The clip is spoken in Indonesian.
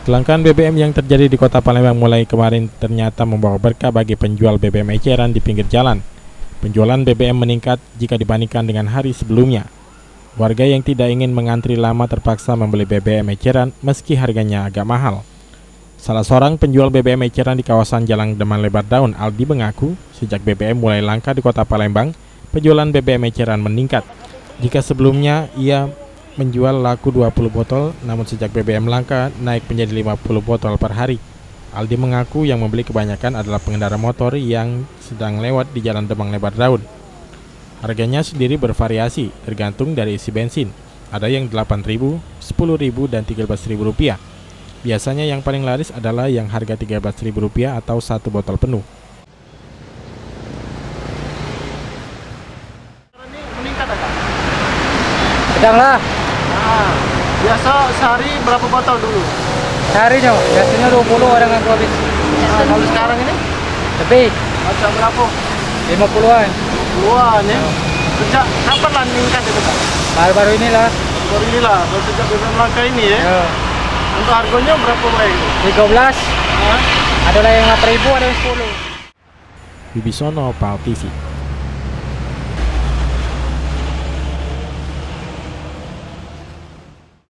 Kelangkaan BBM yang terjadi di Kota Palembang mulai kemarin ternyata membawa berkah bagi penjual BBM eceran di pinggir jalan. Penjualan BBM meningkat jika dibandingkan dengan hari sebelumnya. Warga yang tidak ingin mengantri lama terpaksa membeli BBM eceran meski harganya agak mahal. Salah seorang penjual BBM eceran di kawasan Jalan Demang Lebar Daun, Aldi, mengaku sejak BBM mulai langka di Kota Palembang, penjualan BBM eceran meningkat. Jika sebelumnya ia menjual laku 20 botol, namun sejak BBM langka naik menjadi 50 botol per hari. Aldi mengaku yang membeli kebanyakan adalah pengendara motor yang sedang lewat di Jalan Demang Lebar Daun. Harganya sendiri bervariasi tergantung dari isi bensin. Ada yang 8.000, 10.000 dan 13.000 rupiah. Biasanya yang paling laris adalah yang harga 13.000 rupiah atau satu botol penuh. Ini meningkat agak? Sedang lah. Nah, biasa sehari berapa botol dulu? Sehari dong, biasanya 20 orang aku habis. Nah, kalau sekarang ini? Lebih, Macam berapa? 50-an. Puluhan ya? Sejak kapan lah meningkat itu Kak? Baru-baru inilah. Baru inilah, baru sejak BBM langka ini ya? Ya. Untuk harganya berapa mulai? 13, Hah? ada yang 8.000, ada yang 10. Wibisono, PAL TV.